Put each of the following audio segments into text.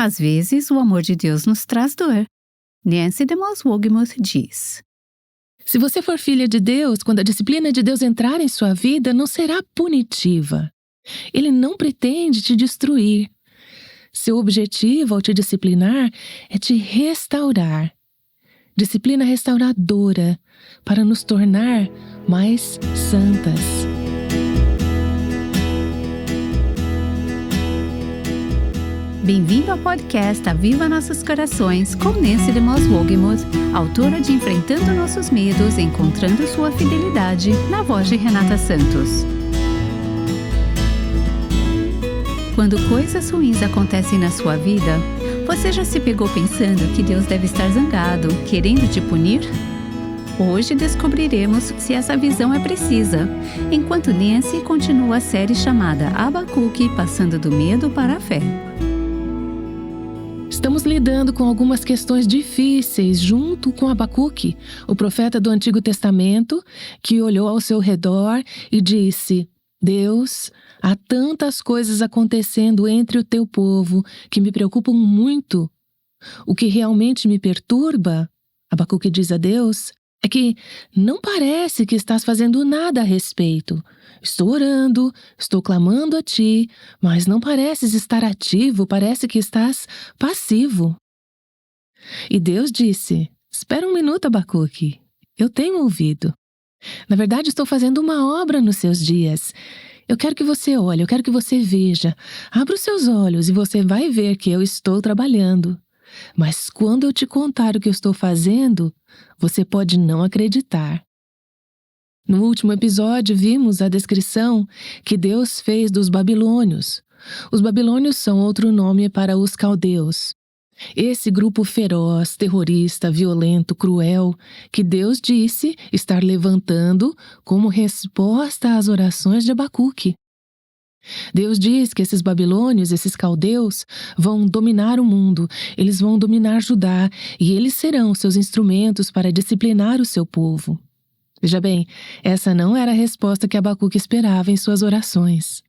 Às vezes, o amor de Deus nos traz dor. Nancy DeMoss Wolgemuth diz: Se você for filha de Deus, quando a disciplina de Deus entrar em sua vida, não será punitiva. Ele não pretende te destruir. Seu objetivo ao te disciplinar é te restaurar. Disciplina restauradora para nos tornar mais santas. Bem-vindo ao podcast Aviva Nossos Corações com Nancy DeMoss Wolgemuth, autora de Enfrentando Nossos Medos, Encontrando Sua Fidelidade, na voz de Renata Santos. Quando coisas ruins acontecem na sua vida, você já se pegou pensando que Deus deve estar zangado, querendo te punir? Hoje descobriremos se essa visão é precisa, enquanto Nancy continua a série chamada Abacuque, passando do medo para a fé. Estamos lidando com algumas questões difíceis junto com Abacuque, o profeta do Antigo Testamento, que olhou ao seu redor e disse: Deus, há tantas coisas acontecendo entre o teu povo que me preocupam muito. O que realmente me perturba, Abacuque diz a Deus, é que não parece que estás fazendo nada a respeito. Estou orando, estou clamando a ti, mas não pareces estar ativo, parece que estás passivo. E Deus disse: Espera um minuto, Abacuque, eu tenho ouvido. Na verdade, estou fazendo uma obra nos seus dias. Eu quero que você olhe, eu quero que você veja. Abra os seus olhos e você vai ver que eu estou trabalhando. Mas quando eu te contar o que eu estou fazendo, você pode não acreditar. No último episódio, vimos a descrição que Deus fez dos babilônios. Os babilônios são outro nome para os caldeus. Esse grupo feroz, terrorista, violento, cruel, que Deus disse estar levantando como resposta às orações de Abacuque. Deus diz que esses babilônios, esses caldeus, vão dominar o mundo, eles vão dominar Judá e eles serão seus instrumentos para disciplinar o seu povo. Veja bem, essa não era a resposta que Abacuque esperava em suas orações.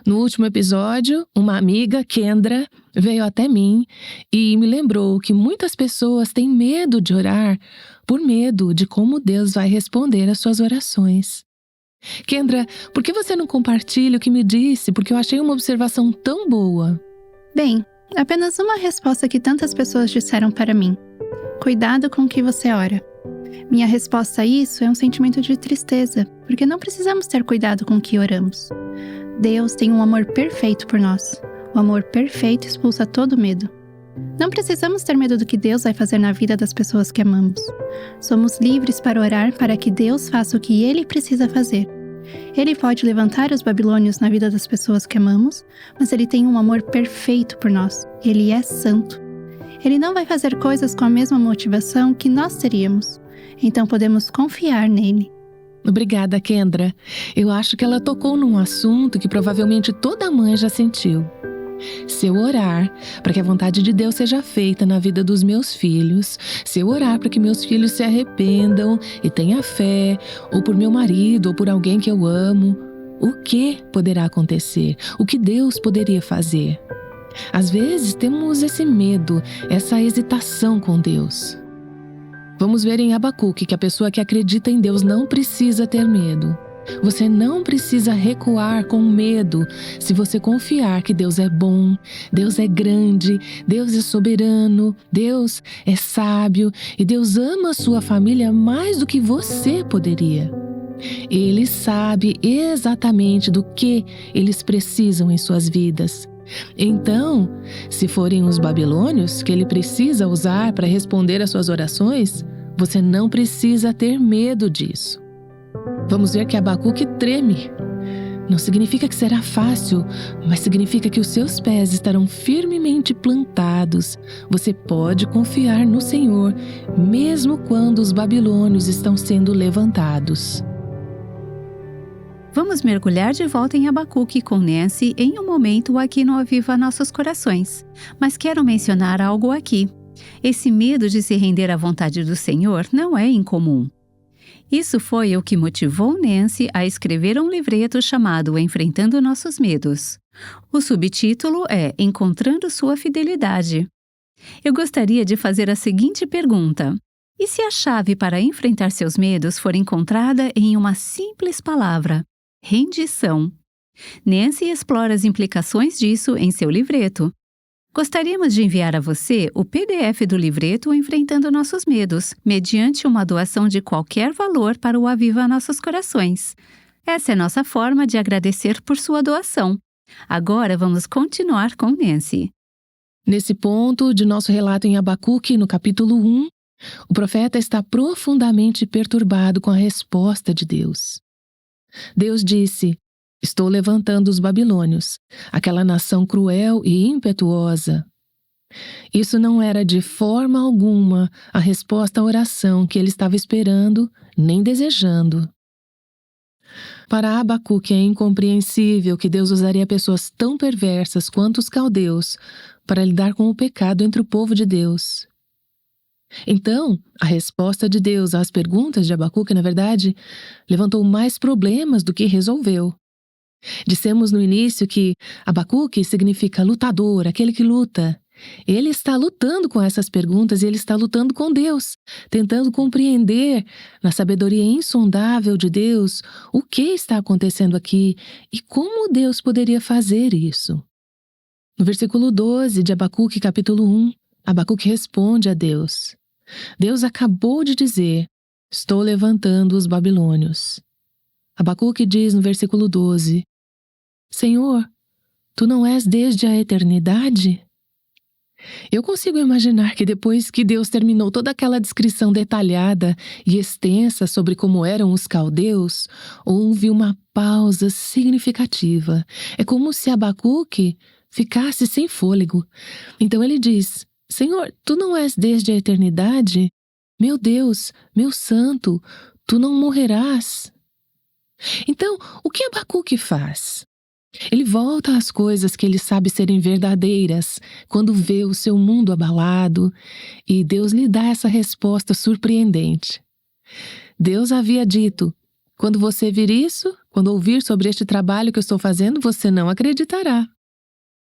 No último episódio, uma amiga, Kendra, veio até mim e me lembrou que muitas pessoas têm medo de orar por medo de como Deus vai responder às suas orações. Kendra, por que você não compartilha o que me disse? Porque eu achei uma observação tão boa. Bem, apenas uma resposta que tantas pessoas disseram para mim. Cuidado com o que você ora. Minha resposta a isso é um sentimento de tristeza, porque não precisamos ter cuidado com o que oramos. Deus tem um amor perfeito por nós. O amor perfeito expulsa todo medo. Não precisamos ter medo do que Deus vai fazer na vida das pessoas que amamos. Somos livres para orar para que Deus faça o que Ele precisa fazer. Ele pode levantar os babilônios na vida das pessoas que amamos, mas Ele tem um amor perfeito por nós. Ele é santo. Ele não vai fazer coisas com a mesma motivação que nós teríamos. Então podemos confiar nele. Obrigada, Kendra. Eu acho que ela tocou num assunto que provavelmente toda mãe já sentiu. Se eu orar para que a vontade de Deus seja feita na vida dos meus filhos, se eu orar para que meus filhos se arrependam e tenham fé, ou por meu marido, ou por alguém que eu amo, o que poderá acontecer? O que Deus poderia fazer? Às vezes temos esse medo, essa hesitação com Deus. Vamos ver em Abacuque que a pessoa que acredita em Deus não precisa ter medo. Você não precisa recuar com medo se você confiar que Deus é bom, Deus é grande, Deus é soberano, Deus é sábio e Deus ama a sua família mais do que você poderia. Ele sabe exatamente do que eles precisam em suas vidas. Então, se forem os babilônios que ele precisa usar para responder às suas orações, você não precisa ter medo disso. Vamos ver que Abacuque treme. Não significa que será fácil, mas significa que os seus pés estarão firmemente plantados. Você pode confiar no Senhor, mesmo quando os babilônios estão sendo levantados. Vamos mergulhar de volta em Abacuque com Nancy em um momento aqui no Aviva Nossos Corações. Mas quero mencionar algo aqui. Esse medo de se render à vontade do Senhor não é incomum. Isso foi o que motivou Nancy a escrever um livreto chamado Enfrentando Nossos Medos. O subtítulo é Encontrando Sua Fidelidade. Eu gostaria de fazer a seguinte pergunta: e se a chave para enfrentar seus medos for encontrada em uma simples palavra? Rendição. Nancy explora as implicações disso em seu livreto. Gostaríamos de enviar a você o PDF do livreto Enfrentando Nossos Medos, mediante uma doação de qualquer valor para o Aviva Nossos Corações. Essa é nossa forma de agradecer por sua doação. Agora vamos continuar com Nancy. Nesse ponto de nosso relato em Abacuque, no capítulo 1, o profeta está profundamente perturbado com a resposta de Deus. Deus disse: Estou levantando os babilônios, aquela nação cruel e impetuosa. Isso não era de forma alguma a resposta à oração que ele estava esperando, nem desejando. Para Abacuque é incompreensível que Deus usaria pessoas tão perversas quanto os caldeus para lidar com o pecado entre o povo de Deus. Então, a resposta de Deus às perguntas de Abacuque, na verdade, levantou mais problemas do que resolveu. Dissemos no início que Abacuque significa lutador, aquele que luta. Ele está lutando com essas perguntas e ele está lutando com Deus, tentando compreender, na sabedoria insondável de Deus, o que está acontecendo aqui e como Deus poderia fazer isso. No versículo 12 de Abacuque, capítulo 1, Abacuque responde a Deus. Deus acabou de dizer: Estou levantando os babilônios. Abacuque diz no versículo 12: Senhor, Tu não és desde a eternidade? Eu consigo imaginar que depois que Deus terminou toda aquela descrição detalhada e extensa sobre como eram os caldeus, houve uma pausa significativa. É como se Abacuque ficasse sem fôlego. Então ele diz: Senhor, Tu não és desde a eternidade? Meu Deus, meu santo, Tu não morrerás. Então, o que Abacuque faz? Ele volta às coisas que ele sabe serem verdadeiras quando vê o seu mundo abalado, e Deus lhe dá essa resposta surpreendente. Deus havia dito: quando você vir isso, quando ouvir sobre este trabalho que eu estou fazendo, você não acreditará.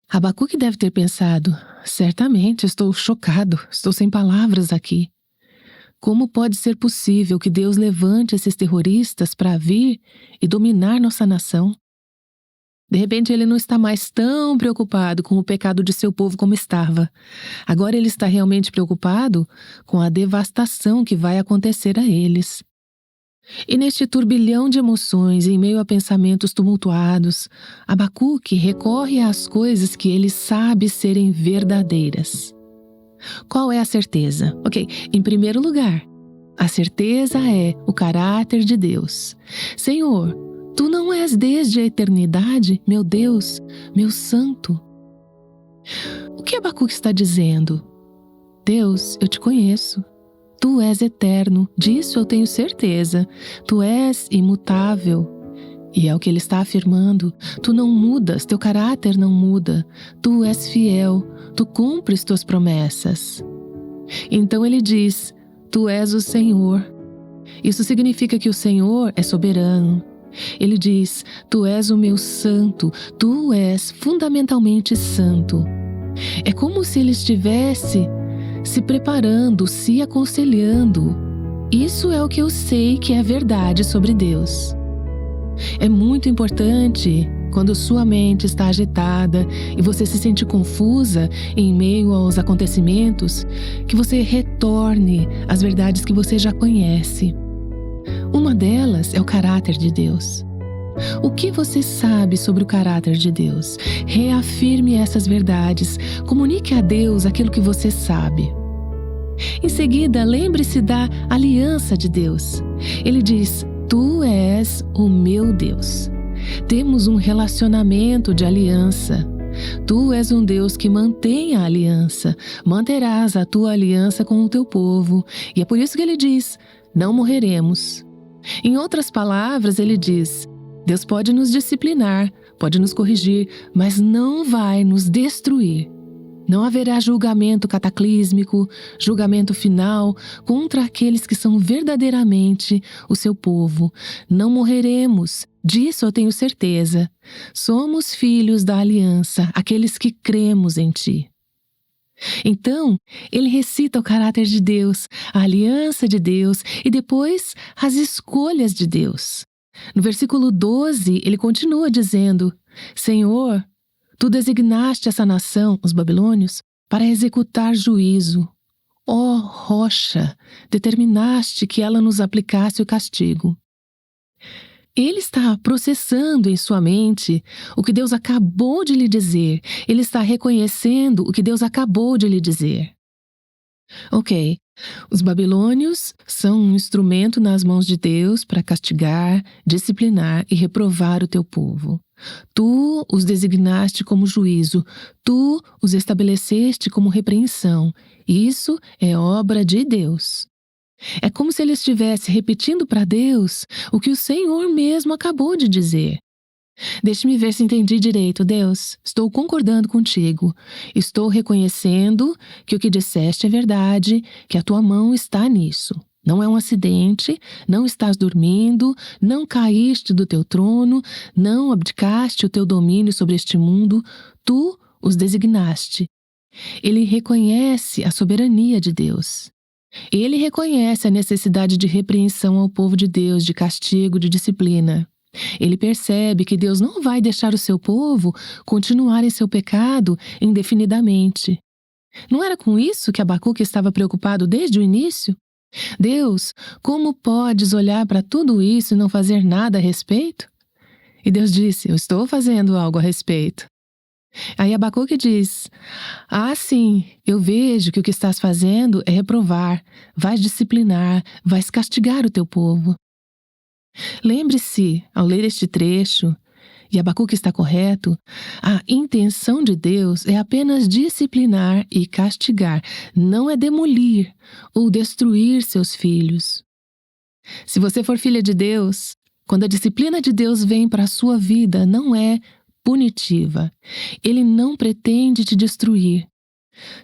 Abacuque deve ter pensado: certamente estou chocado, estou sem palavras aqui. Como pode ser possível que Deus levante esses terroristas para vir e dominar nossa nação? De repente ele não está mais tão preocupado com o pecado de seu povo como estava. Agora ele está realmente preocupado com a devastação que vai acontecer a eles. E neste turbilhão de emoções, em meio a pensamentos tumultuados, Abacuque recorre às coisas que ele sabe serem verdadeiras. Qual é a certeza? Em primeiro lugar, a certeza é o caráter de Deus. Senhor, Tu não és desde a eternidade, meu Deus, meu santo. O que Abacuque está dizendo? Deus, eu te conheço. Tu és eterno, disso eu tenho certeza. Tu és imutável. E é o que ele está afirmando. Tu não mudas, teu caráter não muda. Tu és fiel, tu cumpres tuas promessas. Então ele diz: Tu és o Senhor. Isso significa que o Senhor é soberano. Ele diz: Tu és o meu santo, Tu és fundamentalmente santo. É como se ele estivesse se preparando, se aconselhando. Isso é o que eu sei que é verdade sobre Deus. É muito importante, quando sua mente está agitada e você se sente confusa em meio aos acontecimentos, que você retorne às verdades que você já conhece. Uma delas é o caráter de Deus. O que você sabe sobre o caráter de Deus? Reafirme essas verdades, comunique a Deus aquilo que você sabe. Em seguida, lembre-se da aliança de Deus. Ele diz: Tu és o meu Deus. Temos um relacionamento de aliança. Tu és um Deus que mantém a aliança. Manterás a tua aliança com o teu povo. E é por isso que ele diz: não morreremos. Em outras palavras, ele diz: Deus pode nos disciplinar, pode nos corrigir, mas não vai nos destruir. Não haverá julgamento cataclísmico, julgamento final contra aqueles que são verdadeiramente o seu povo. Não morreremos, disso eu tenho certeza. Somos filhos da aliança, aqueles que cremos em ti. Então, ele recita o caráter de Deus, a aliança de Deus e depois as escolhas de Deus. No versículo 12, ele continua dizendo: Senhor, tu designaste essa nação, os babilônios, para executar juízo. Ó rocha, determinaste que ela nos aplicasse o castigo. Ele está processando em sua mente o que Deus acabou de lhe dizer. Ele está reconhecendo o que Deus acabou de lhe dizer. Ok, os babilônios são um instrumento nas mãos de Deus para castigar, disciplinar e reprovar o teu povo. Tu os designaste como juízo, tu os estabeleceste como repreensão. Isso é obra de Deus. É como se ele estivesse repetindo para Deus o que o Senhor mesmo acabou de dizer. Deixe-me ver se entendi direito, Deus. Estou concordando contigo. Estou reconhecendo que o que disseste é verdade, que a tua mão está nisso. Não é um acidente, não estás dormindo, não caíste do teu trono, não abdicaste o teu domínio sobre este mundo, tu os designaste. Ele reconhece a soberania de Deus. Ele reconhece a necessidade de repreensão ao povo de Deus, de castigo, de disciplina. Ele percebe que Deus não vai deixar o seu povo continuar em seu pecado indefinidamente. Não era com isso que Abacuque estava preocupado desde o início? Deus, como podes olhar para tudo isso e não fazer nada a respeito? E Deus disse: eu estou fazendo algo a respeito. Aí Abacuque diz: sim, eu vejo que o que estás fazendo é reprovar, vais disciplinar, vais castigar o teu povo. Lembre-se, ao ler este trecho, e Abacuque está correto, a intenção de Deus é apenas disciplinar e castigar, não é demolir ou destruir seus filhos. Se você for filha de Deus, quando a disciplina de Deus vem para a sua vida, não é punitiva. Ele não pretende te destruir.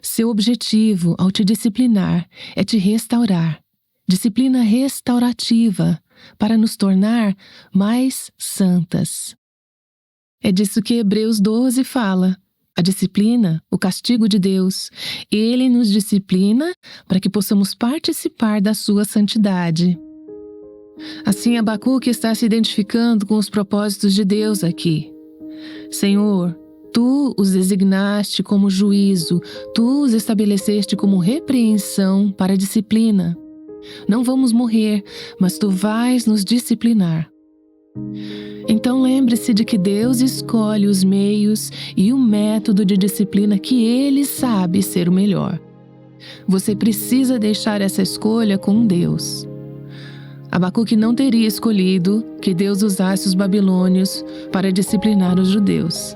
Seu objetivo ao te disciplinar é te restaurar. Disciplina restaurativa para nos tornar mais santas. É disso que Hebreus 12 fala. A disciplina, o castigo de Deus. Ele nos disciplina para que possamos participar da sua santidade. Assim, Abacuque está se identificando com os propósitos de Deus aqui. Senhor, tu os designaste como juízo, tu os estabeleceste como repreensão para a disciplina. Não vamos morrer, mas tu vais nos disciplinar. Então lembre-se de que Deus escolhe os meios e o método de disciplina que Ele sabe ser o melhor. Você precisa deixar essa escolha com Deus. Abacuque não teria escolhido que Deus usasse os babilônios para disciplinar os judeus.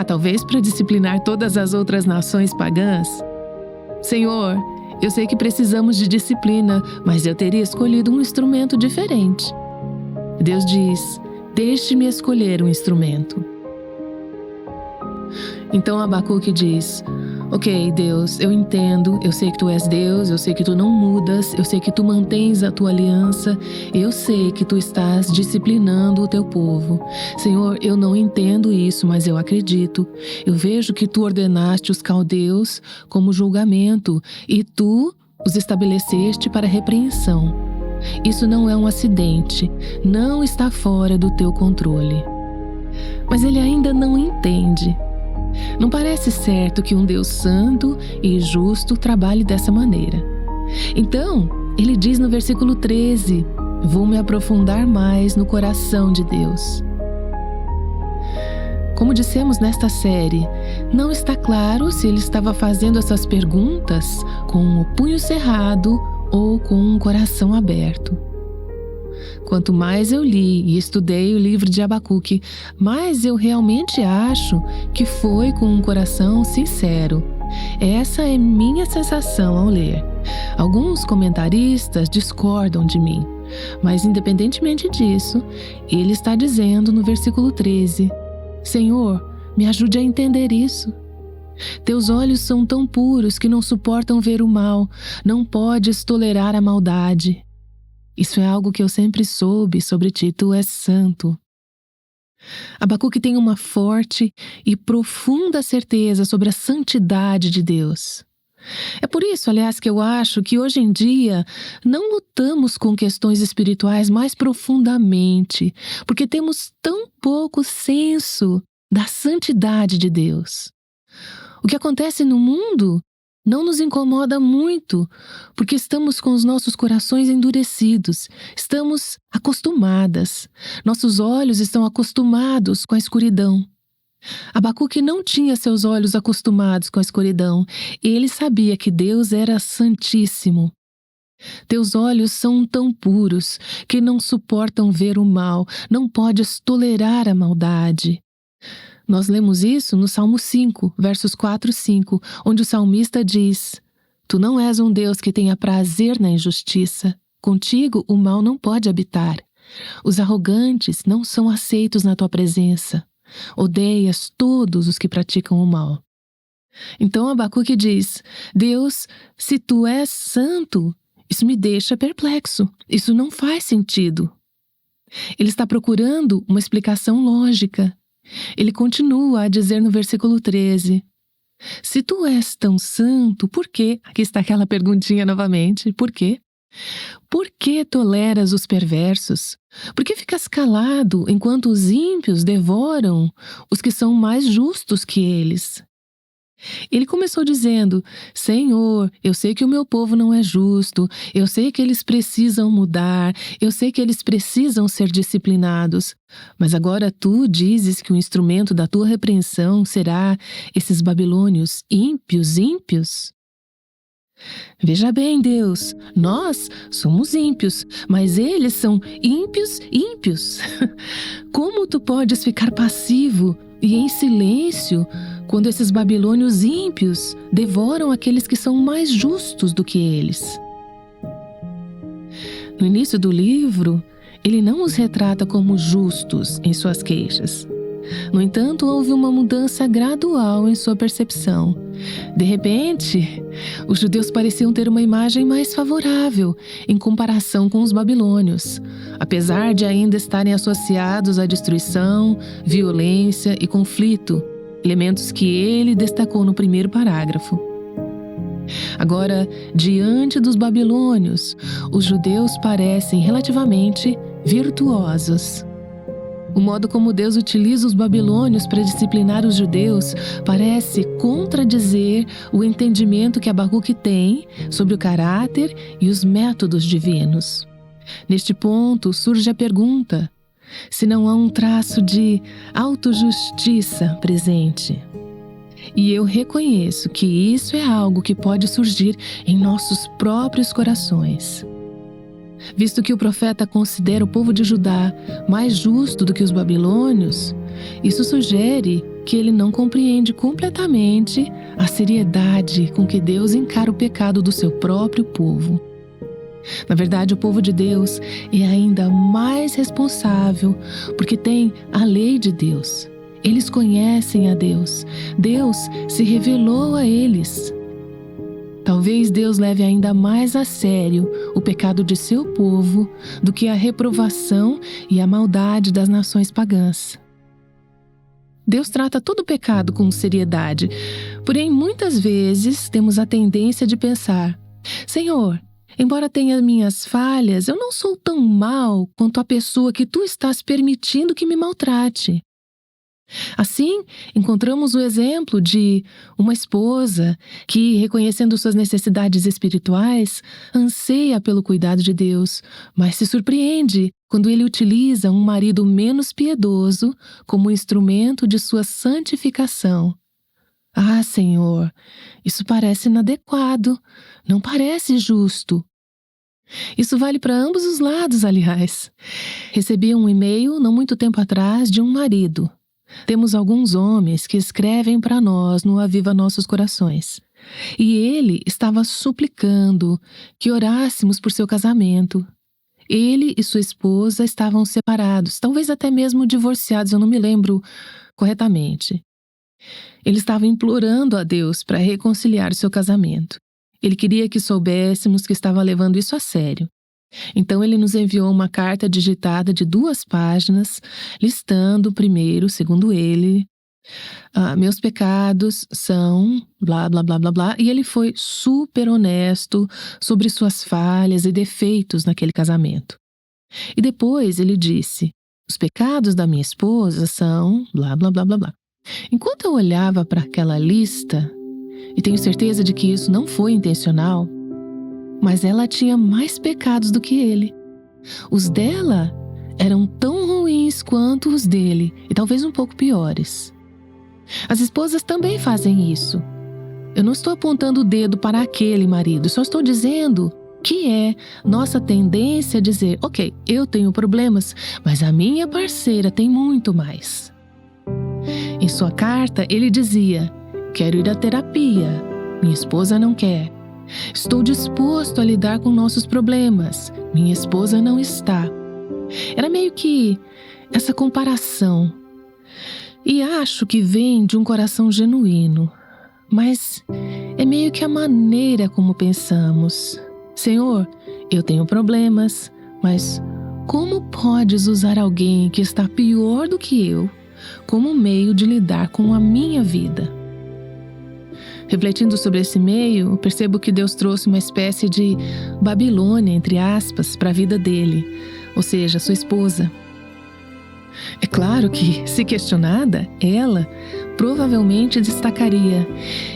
Talvez para disciplinar todas as outras nações pagãs? Senhor, eu sei que precisamos de disciplina, mas eu teria escolhido um instrumento diferente. Deus diz: deixe-me escolher um instrumento. Então Abacuque diz: ok, Deus, eu entendo, eu sei que tu és Deus, eu sei que tu não mudas, eu sei que tu mantens a tua aliança, eu sei que tu estás disciplinando o teu povo. Senhor, eu não entendo isso, mas eu acredito. Eu vejo que tu ordenaste os caldeus como julgamento e tu os estabeleceste para repreensão. Isso não é um acidente, não está fora do teu controle. Mas ele ainda não entende. Não parece certo que um Deus santo e justo trabalhe dessa maneira. Então, ele diz no versículo 13: vou me aprofundar mais no coração de Deus. Como dissemos nesta série, não está claro se ele estava fazendo essas perguntas com o punho cerrado ou com um coração aberto. Quanto mais eu li e estudei o livro de Abacuque, mais eu realmente acho que foi com um coração sincero. Essa é minha sensação ao ler. Alguns comentaristas discordam de mim, mas independentemente disso, ele está dizendo no versículo 13: Senhor, me ajude a entender isso. Teus olhos são tão puros que não suportam ver o mal, não podes tolerar a maldade. Isso é algo que eu sempre soube sobre ti, tu és santo. Abacuque tem uma forte e profunda certeza sobre a santidade de Deus. É por isso, aliás, que eu acho que hoje em dia não lutamos com questões espirituais mais profundamente, porque temos tão pouco senso da santidade de Deus. O que acontece no mundo não nos incomoda muito, porque estamos com os nossos corações endurecidos, estamos acostumadas, nossos olhos estão acostumados com a escuridão. Abacuque não tinha seus olhos acostumados com a escuridão. Ele sabia que Deus era santíssimo. Teus olhos são tão puros que não suportam ver o mal, não podes tolerar a maldade. Nós lemos isso no Salmo 5, versos 4 e 5, onde o salmista diz: Tu não és um Deus que tenha prazer na injustiça. Contigo o mal não pode habitar. Os arrogantes não são aceitos na tua presença. Odeias todos os que praticam o mal. Então Abacuque diz: Deus, se tu és santo, isso me deixa perplexo. Isso não faz sentido. Ele está procurando uma explicação lógica. Ele continua a dizer no versículo 13: Se tu és tão santo, por quê? Aqui está aquela perguntinha novamente. Por quê? Por que toleras os perversos? Por que ficas calado enquanto os ímpios devoram os que são mais justos que eles? Ele começou dizendo: Senhor, eu sei que o meu povo não é justo, eu sei que eles precisam mudar, eu sei que eles precisam ser disciplinados, mas agora tu dizes que o instrumento da tua repreensão será esses babilônios ímpios? Veja bem, Deus, nós somos ímpios, mas eles são ímpios. Como tu podes ficar passivo e em silêncio quando esses babilônios ímpios devoram aqueles que são mais justos do que eles? No início do livro, ele não os retrata como justos em suas queixas. No entanto, houve uma mudança gradual em sua percepção. De repente, os judeus pareciam ter uma imagem mais favorável em comparação com os babilônios, apesar de ainda estarem associados à destruição, violência e conflito, elementos que ele destacou no primeiro parágrafo. Agora, diante dos babilônios, os judeus parecem relativamente virtuosos. O modo como Deus utiliza os babilônios para disciplinar os judeus parece contradizer o entendimento que Abacuque tem sobre o caráter e os métodos divinos. Neste ponto surge a pergunta: se não há um traço de autojustiça presente? E eu reconheço que isso é algo que pode surgir em nossos próprios corações. Visto que o profeta considera o povo de Judá mais justo do que os babilônios, isso sugere que ele não compreende completamente a seriedade com que Deus encara o pecado do seu próprio povo. Na verdade, o povo de Deus é ainda mais responsável porque tem a lei de Deus. Eles conhecem a Deus. Deus se revelou a eles. Talvez Deus leve ainda mais a sério o pecado de seu povo do que a reprovação e a maldade das nações pagãs. Deus trata todo pecado com seriedade, porém muitas vezes temos a tendência de pensar: Senhor, embora tenha minhas falhas, eu não sou tão mal quanto a pessoa que tu estás permitindo que me maltrate. Assim, encontramos o exemplo de uma esposa que, reconhecendo suas necessidades espirituais, anseia pelo cuidado de Deus, mas se surpreende quando ele utiliza um marido menos piedoso como instrumento de sua santificação. Ah, Senhor, isso parece inadequado, não parece justo. Isso vale para ambos os lados, aliás. Recebi um e-mail não muito tempo atrás de um marido. Temos alguns homens que escrevem para nós no Aviva Nossos Corações. E ele estava suplicando que orássemos por seu casamento. Ele e sua esposa estavam separados, talvez até mesmo divorciados, eu não me lembro corretamente. Ele estava implorando a Deus para reconciliar o seu casamento. Ele queria que soubéssemos que estava levando isso a sério. Então ele nos enviou uma carta digitada de 2 páginas, listando primeiro, segundo ele, meus pecados são blá, blá, blá, blá, blá. E ele foi super honesto sobre suas falhas e defeitos naquele casamento. E depois ele disse, os pecados da minha esposa são blá, blá, blá, blá, blá. Enquanto eu olhava para aquela lista, e tenho certeza de que isso não foi intencional, mas ela tinha mais pecados do que ele. Os dela eram tão ruins quanto os dele, e talvez um pouco piores. As esposas também fazem isso. Eu não estou apontando o dedo para aquele marido, só estou dizendo que é nossa tendência a dizer, ok, eu tenho problemas, mas a minha parceira tem muito mais. Em sua carta, ele dizia, quero ir à terapia, minha esposa não quer. Estou disposto a lidar com nossos problemas, minha esposa não está. Era meio que essa comparação. E acho que vem de um coração genuíno, mas é meio que a maneira como pensamos. Senhor, eu tenho problemas, mas como podes usar alguém que está pior do que eu como meio de lidar com a minha vida? Refletindo sobre esse meio, percebo que Deus trouxe uma espécie de Babilônia, entre aspas, para a vida dele, ou seja, sua esposa. É claro que, se questionada, ela provavelmente destacaria: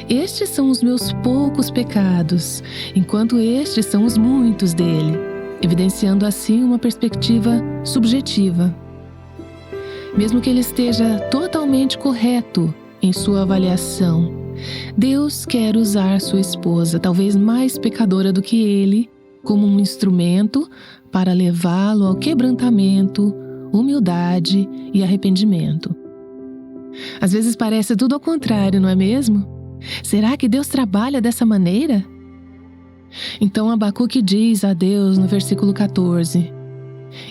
estes são os meus poucos pecados, enquanto estes são os muitos dele, evidenciando assim uma perspectiva subjetiva. Mesmo que ele esteja totalmente correto em sua avaliação, Deus quer usar sua esposa, talvez mais pecadora do que ele, como um instrumento para levá-lo ao quebrantamento, humildade e arrependimento. Às vezes parece tudo ao contrário, não é mesmo? Será que Deus trabalha dessa maneira? Então Abacuque diz a Deus no versículo 14,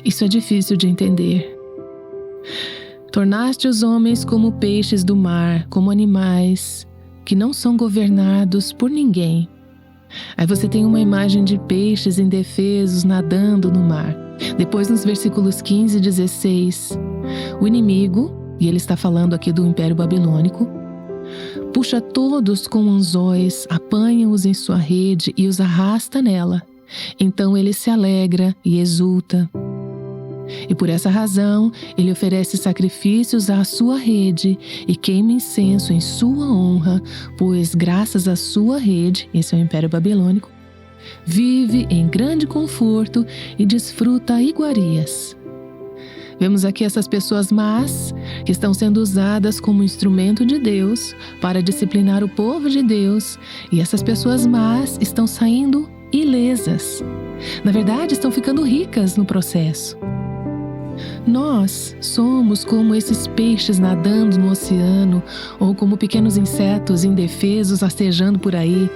isso é difícil de entender. Tornaste os homens como peixes do mar, como animais que não são governados por ninguém. Aí você tem uma imagem de peixes indefesos nadando no mar. Depois, nos versículos 15 e 16, o inimigo, e ele está falando aqui do Império Babilônico, puxa todos com anzóis, apanha-os em sua rede e os arrasta nela. Então ele se alegra e exulta. E por essa razão, ele oferece sacrifícios à sua rede e queima incenso em sua honra, pois graças à sua rede, esse é o Império Babilônico, vive em grande conforto e desfruta iguarias. Vemos aqui essas pessoas más que estão sendo usadas como instrumento de Deus para disciplinar o povo de Deus, e essas pessoas más estão saindo ilesas. Na verdade, estão ficando ricas no processo. Nós somos como esses peixes nadando no oceano ou como pequenos insetos indefesos rastejando por aí.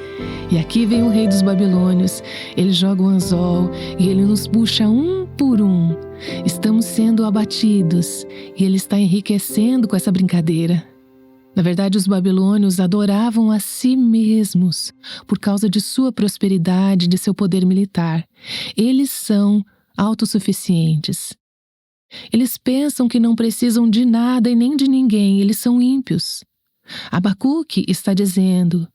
E aqui vem o rei dos babilônios, ele joga o anzol e ele nos puxa um por um. Estamos sendo abatidos e ele está enriquecendo com essa brincadeira. Na verdade, os babilônios adoravam a si mesmos por causa de sua prosperidade, de seu poder militar. Eles são autossuficientes. Eles pensam que não precisam de nada e nem de ninguém, eles são ímpios. Abacuque está dizendo: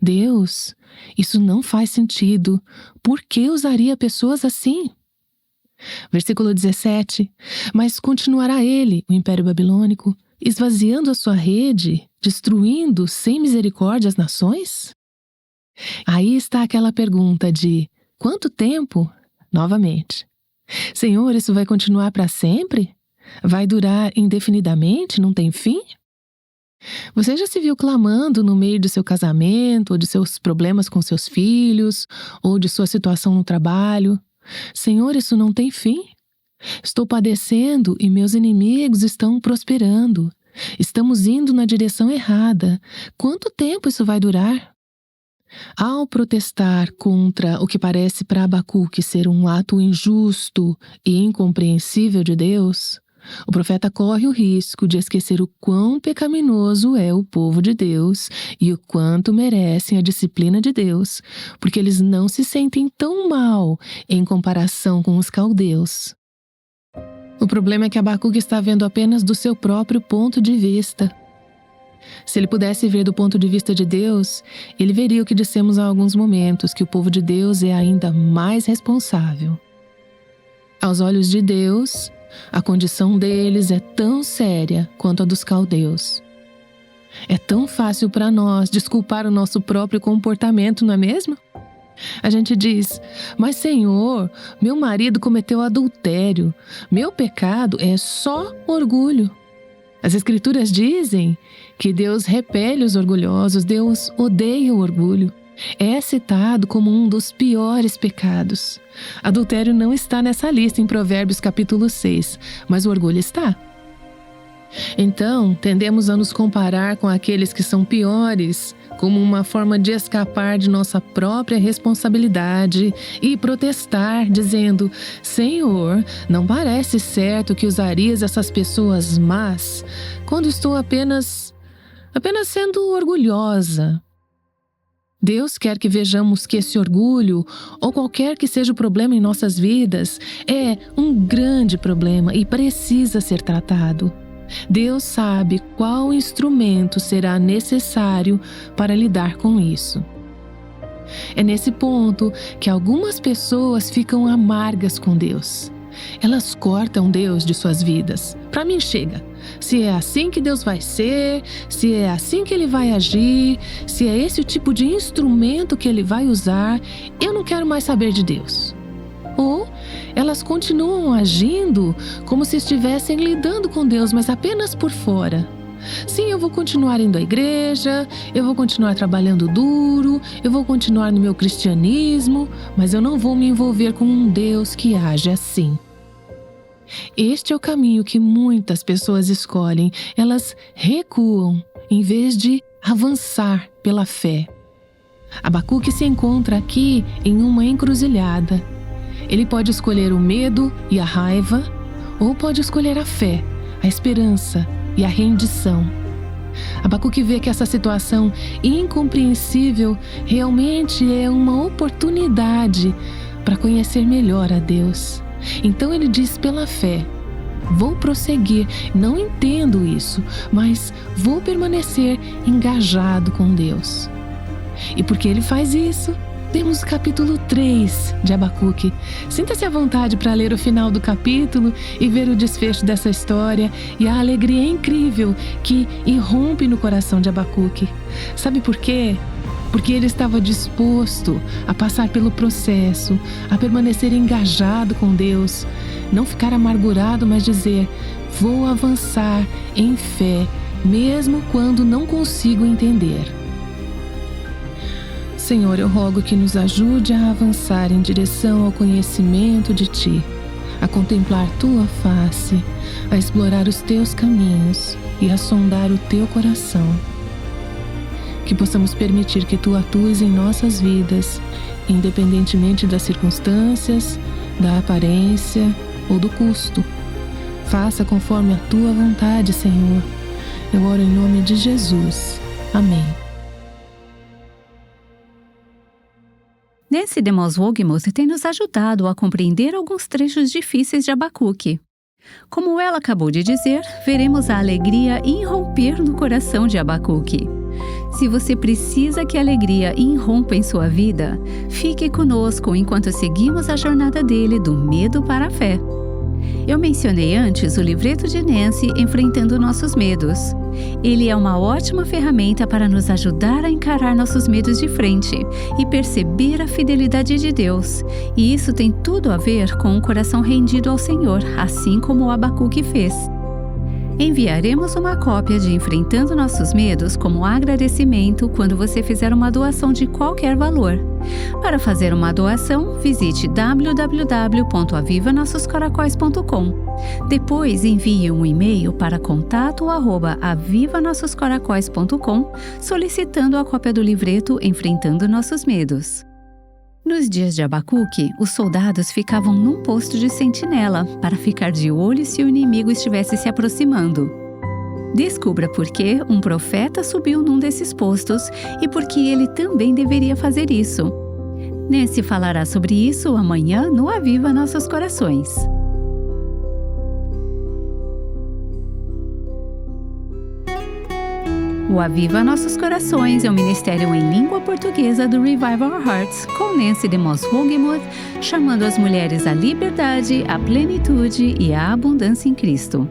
Deus, isso não faz sentido. Por que usaria pessoas assim? Versículo 17. Mas continuará ele, o Império Babilônico, esvaziando a sua rede, destruindo sem misericórdia as nações? Aí está aquela pergunta de: quanto tempo? Novamente. Senhor, isso vai continuar para sempre? Vai durar indefinidamente? Não tem fim? Você já se viu clamando no meio do seu casamento, ou de seus problemas com seus filhos, ou de sua situação no trabalho? Senhor, isso não tem fim? Estou padecendo e meus inimigos estão prosperando. Estamos indo na direção errada. Quanto tempo isso vai durar? Ao protestar contra o que parece para Abacuque ser um ato injusto e incompreensível de Deus, O profeta corre o risco de esquecer o quão pecaminoso é o povo de Deus e o quanto merecem a disciplina de Deus, porque eles não se sentem tão mal em comparação com os caldeus. O problema é que Abacuque está vendo apenas do seu próprio ponto de vista. Se ele pudesse ver do ponto de vista de Deus, ele veria o que dissemos há alguns momentos, que o povo de Deus é ainda mais responsável. Aos olhos de Deus, a condição deles é tão séria quanto a dos caldeus. É tão fácil para nós desculpar o nosso próprio comportamento, não é mesmo? A gente diz, mas Senhor, meu marido cometeu adultério, meu pecado é só orgulho. As Escrituras dizem que Deus repele os orgulhosos, Deus odeia o orgulho. É citado como um dos piores pecados. Adultério não está nessa lista em Provérbios capítulo 6, mas o orgulho está. Então, tendemos a nos comparar com aqueles que são piores, como uma forma de escapar de nossa própria responsabilidade e protestar, dizendo, Senhor, não parece certo que usarias essas pessoas más quando estou apenas sendo orgulhosa. Deus quer que vejamos que esse orgulho, ou qualquer que seja o problema em nossas vidas, é um grande problema e precisa ser tratado. Deus sabe qual instrumento será necessário para lidar com isso. É nesse ponto que algumas pessoas ficam amargas com Deus. Elas cortam Deus de suas vidas. Para mim chega. Se é assim que Deus vai ser, se é assim que Ele vai agir, se é esse o tipo de instrumento que Ele vai usar, eu não quero mais saber de Deus. Ou elas continuam agindo como se estivessem lidando com Deus, mas apenas por fora. Sim, eu vou continuar indo à igreja, eu vou continuar trabalhando duro, eu vou continuar no meu cristianismo, mas eu não vou me envolver com um Deus que age assim. Este é o caminho que muitas pessoas escolhem. Elas recuam em vez de avançar pela fé. Abacuque se encontra aqui em uma encruzilhada. Ele pode escolher o medo e a raiva, ou pode escolher a fé, a esperança e a rendição. Abacuque vê que essa situação incompreensível realmente é uma oportunidade para conhecer melhor a Deus. Então ele diz pela fé, vou prosseguir, não entendo isso, mas vou permanecer engajado com Deus. E porque ele faz isso, temos o capítulo 3 de Abacuque. Sinta-se à vontade para ler o final do capítulo e ver o desfecho dessa história e a alegria incrível que irrompe no coração de Abacuque. Sabe por quê? Porque ele estava disposto a passar pelo processo, a permanecer engajado com Deus, não ficar amargurado, mas dizer, vou avançar em fé, mesmo quando não consigo entender. Senhor, eu rogo que nos ajude a avançar em direção ao conhecimento de Ti, a contemplar Tua face, a explorar os Teus caminhos e a sondar o Teu coração. Que possamos permitir que Tu atues em nossas vidas, independentemente das circunstâncias, da aparência ou do custo. Faça conforme a Tua vontade, Senhor. Eu oro em nome de Jesus. Amém. Nancy DeMoss Wolgemuth tem nos ajudado a compreender alguns trechos difíceis de Abacuque. Como ela acabou de dizer, veremos a alegria irromper no coração de Abacuque. Se você precisa que a alegria irrompa em sua vida, fique conosco enquanto seguimos a jornada dele do medo para a fé. Eu mencionei antes o livreto de Nancy Enfrentando Nossos Medos. Ele é uma ótima ferramenta para nos ajudar a encarar nossos medos de frente e perceber a fidelidade de Deus. E isso tem tudo a ver com um coração rendido ao Senhor, assim como o Abacuque fez. Enviaremos uma cópia de Enfrentando Nossos Medos como agradecimento quando você fizer uma doação de qualquer valor. Para fazer uma doação, visite www.avivanossoscaracóis.com. Depois, envie um e-mail para contato@avivanossoscaracóis.com solicitando a cópia do livreto Enfrentando Nossos Medos. Nos dias de Abacuque, os soldados ficavam num posto de sentinela para ficar de olho se o inimigo estivesse se aproximando. Descubra por que um profeta subiu num desses postos e por que ele também deveria fazer isso. Nancy falará sobre isso amanhã no Aviva Nossos Corações. O Aviva Nossos Corações é um ministério em língua portuguesa do Revive Our Hearts, com Nancy DeMoss Wogemuth, chamando as mulheres à liberdade, à plenitude e à abundância em Cristo.